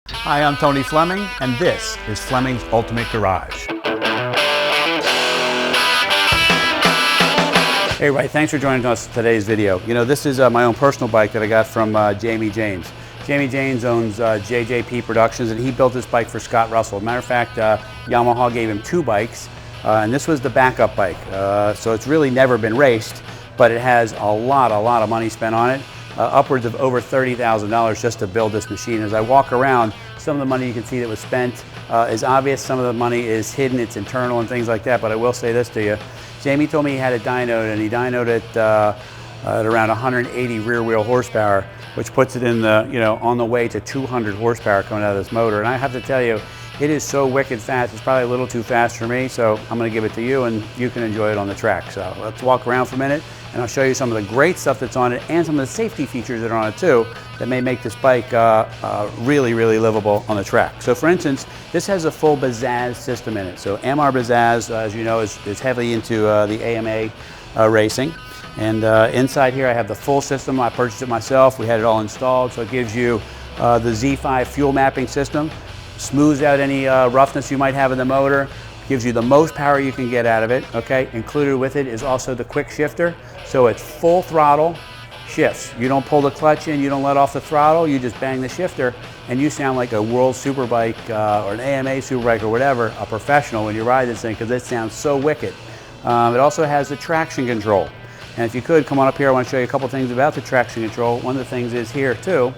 Hi, I'm Tony Fleming, and this is Fleming's Ultimate Garage. Hey, everybody, thanks for joining us in today's video. You know, this is my own personal bike that I got from Jamie James. Jamie James owns JJP Productions, and he built this bike for Scott Russell. As a matter of fact, Yamaha gave him 2 bikes, and this was the backup bike. So it's really never been raced, but it has a lot of money spent on it. Upwards of over $30,000 just to build this machine. As I walk around, some of the money you can see that was spent is obvious. Some of the money is hidden, it's internal and things like that. But I will say this to you. Jamie told me he had it dynoed, and he dynoed it at around 180 rear wheel horsepower, which puts it in the, you know, on the way to 200 horsepower coming out of this motor. And I have to tell you, it is so wicked fast. It's probably a little too fast for me, so I'm gonna give it to you and you can enjoy it on the track. So let's walk around for a minute and I'll show you some of the great stuff that's on it and some of the safety features that are on it too that may make this bike really livable on the track. So for instance, this has a full Bazaz system in it. So MR Bazaz, as you know, is heavily into the AMA racing. And inside here I have the full system. I purchased it myself. We had it all installed. So it gives you the Z5 fuel mapping system. Smooths out any roughness you might have in the motor, gives you the most power you can get out of it, okay? Included with it is also the quick shifter, so it's full throttle shifts. You don't pull the clutch in, you don't let off the throttle, you just bang the shifter, and you sound like a world superbike or an AMA superbike or whatever, a professional when you ride this thing, because it sounds so wicked. It also has the traction control. And if you could, come on up here, I want to show you a couple things about the traction control. One of the things is here too,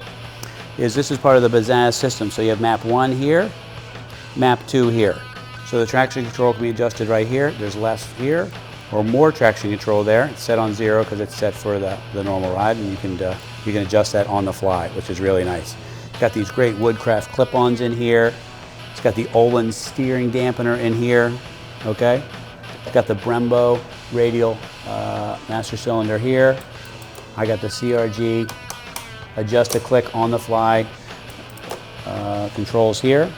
is this is part of the Bazaz system. So you have map 1 here, map 2 here. So the traction control can be adjusted right here. There's less here, or more traction control there. It's set on 0 because it's set for the normal ride, and you can adjust that on the fly, which is really nice. It's got these great Woodcraft clip-ons in here. It's got the Olin steering dampener in here, okay? It's got the Brembo radial master cylinder here. I got the CRG adjust a click on the fly controls here.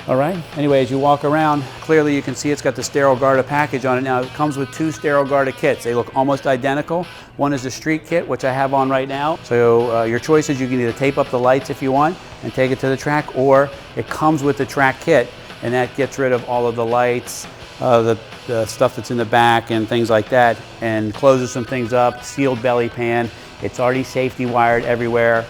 All right, anyway, as you walk around, clearly you can see it's got the Stereo Guard package on it. Now it comes with 2 Stereo Guard kits. They look almost identical. One is the street kit, which I have on right now. So your choice is you can either tape up the lights if you want and take it to the track, or it comes with the track kit, and that gets rid of all of the lights, the stuff that's in the back and things like that, and closes some things up, sealed belly pan. It's already safety wired everywhere,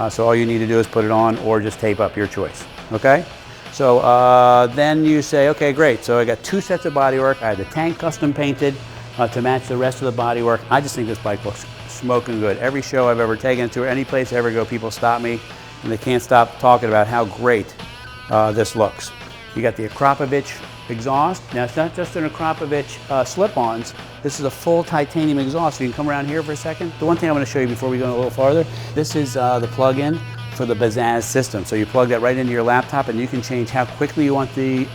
so all you need to do is put it on or just tape up, your choice, okay? So then you say, okay, great, so I got 2 sets of bodywork. I had the tank custom painted to match the rest of the bodywork. I just think this bike looks smoking good. Every show I've ever taken to, any place I ever go, people stop me and they can't stop talking about how great this looks. You got the Akrapovic exhaust. Now it's not just an Akrapovic slip-ons. This is a full titanium exhaust. So you can come around here for a second. The one thing I want to show you before we go a little farther, this is the plug-in for the Bazaz system. So you plug that right into your laptop and you can change how quickly you want the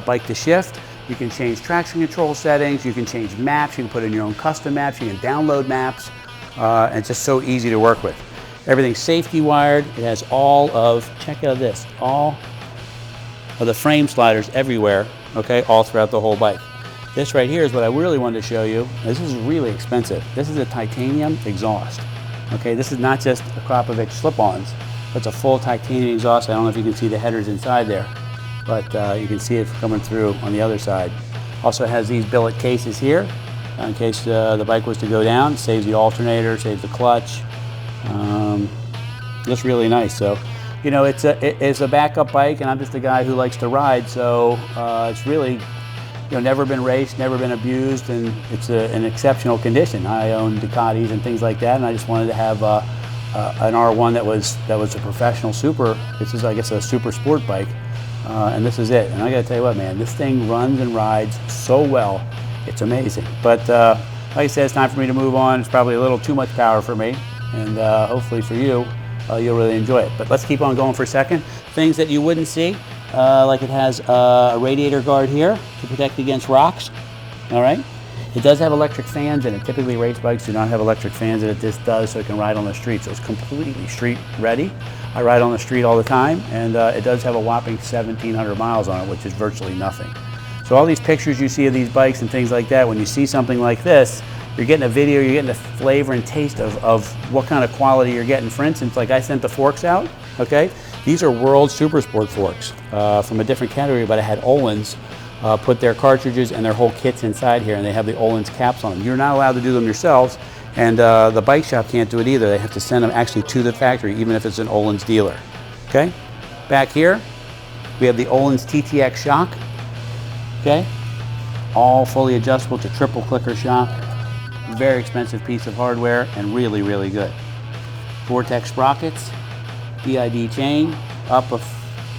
bike to shift. You can change traction control settings. You can change maps. You can put in your own custom maps. You can download maps. And it's just so easy to work with. Everything's safety wired. It has all of, check out this, all of the frame sliders everywhere, okay, all throughout the whole bike. This right here is what I really wanted to show you. This is really expensive. This is a titanium exhaust, okay? This is not just Akrapovic slip-ons. It's a full titanium exhaust. I don't know if you can see the headers inside there, but you can see it coming through on the other side. Also has these billet cases here in case the bike was to go down. Saves the alternator, saves the clutch. Just really nice. So, you know, it's a backup bike, and I'm just a guy who likes to ride, so it's really, you know, never been raced, never been abused, and it's an exceptional condition. I own Ducatis and things like that, and I just wanted to have an R1 that was a professional super. This is, I guess, a super sport bike, and this is it. And I got to tell you what, man, this thing runs and rides so well. It's amazing. But like I said, it's time for me to move on. It's probably a little too much power for me, and hopefully for you, you'll really enjoy it. But let's keep on going for a second. Things that you wouldn't see, like it has a radiator guard here to protect against rocks, all right? It does have electric fans in it. Typically race bikes do not have electric fans in it. This does, so it can ride on the street. So it's completely street ready. I ride on the street all the time, and it does have a whopping 1,700 miles on it, which is virtually nothing. So all these pictures you see of these bikes and things like that, when you see something like this, you're getting a video, you're getting a flavor and taste of what kind of quality you're getting. For instance, like I sent the forks out, okay? These are World Super Sport forks from a different category, but I had Öhlins put their cartridges and their whole kits inside here, and they have the Öhlins caps on them. You're not allowed to do them yourselves, and the bike shop can't do it either. They have to send them actually to the factory, even if it's an Öhlins dealer. Okay? Back here, we have the Öhlins Ttx Shock. Okay? All fully adjustable to triple clicker shock. Very expensive piece of hardware and really, really good. Vortex sprockets, DID chain, up a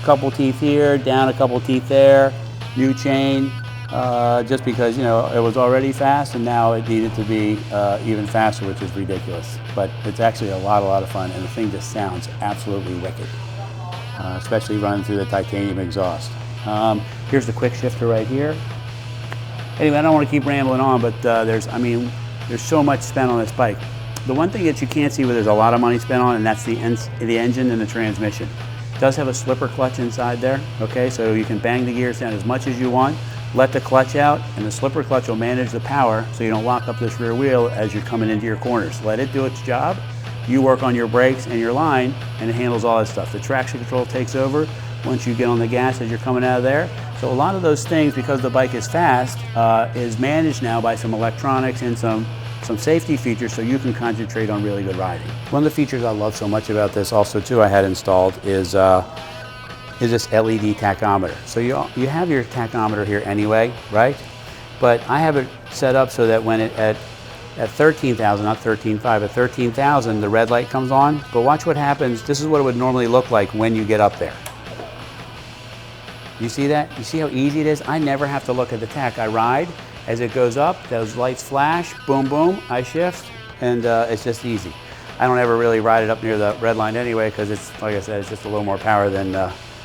couple teeth here, down a couple teeth there, new chain, just because, you know, it was already fast and now it needed to be even faster, which is ridiculous. But it's actually a lot of fun, and the thing just sounds absolutely wicked, especially running through the titanium exhaust. Here's the quick shifter right here. Anyway, I don't want to keep rambling on, but there's so much spent on this bike. The one thing that you can't see where there's a lot of money spent on, and that's the engine and the transmission. It does have a slipper clutch inside there, okay? So you can bang the gears down as much as you want, let the clutch out, and the slipper clutch will manage the power so you don't lock up this rear wheel as you're coming into your corners. Let it do its job. You work on your brakes and your line, and it handles all that stuff. The traction control takes over once you get on the gas as you're coming out of there. So a lot of those things, because the bike is fast, is managed now by some electronics and some safety features, so you can concentrate on really good riding. One of the features I love so much about this also too I had installed is this LED tachometer. So you have your tachometer here anyway, right? But I have it set up so that when at 13,000, not 13.5, at 13,000 the red light comes on. But watch what happens. This is what it would normally look like when you get up there. You see that? You see how easy it is? I never have to look at the tach. I ride. As it goes up, those lights flash, boom, boom, I shift, and it's just easy. I don't ever really ride it up near the red line anyway, because it's, like I said, it's just a little more power than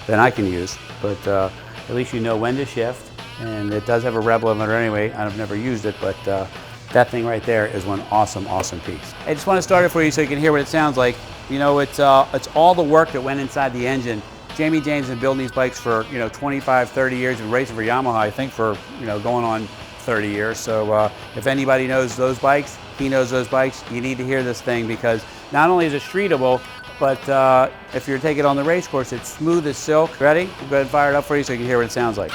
I can use. But at least you know when to shift, and it does have a rev limiter anyway. I've never used it, but that thing right there is one awesome piece. I just want to start it for you so you can hear what it sounds like. You know, it's all the work that went inside the engine. Jamie James has been building these bikes for, you know, 25, 30 years and racing for Yamaha, I think for, you know, going on 30 years. So if anybody knows those bikes, he knows those bikes. You need to hear this thing, because not only is it streetable, but if you're taking it on the race course, it's smooth as silk. Ready? I'll go ahead and fire it up for you so you can hear what it sounds like.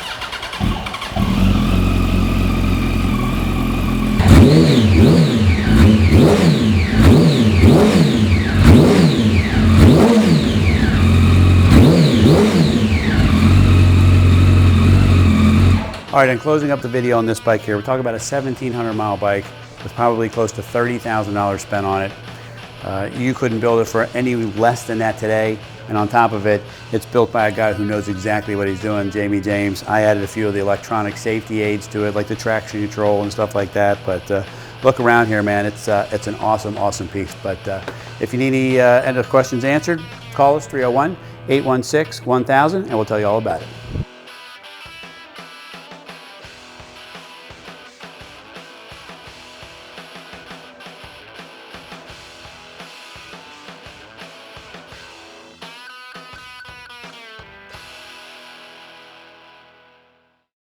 All right, and closing up the video on this bike here, we're talking about a 1,700 mile bike with probably close to $30,000 spent on it. You couldn't build it for any less than that today. And on top of it, it's built by a guy who knows exactly what he's doing, Jamie James. I added a few of the electronic safety aids to it, like the traction control and stuff like that. But look around here, man. It's an awesome piece. But if you need any questions answered, call us 301-816-1000, and we'll tell you all about it.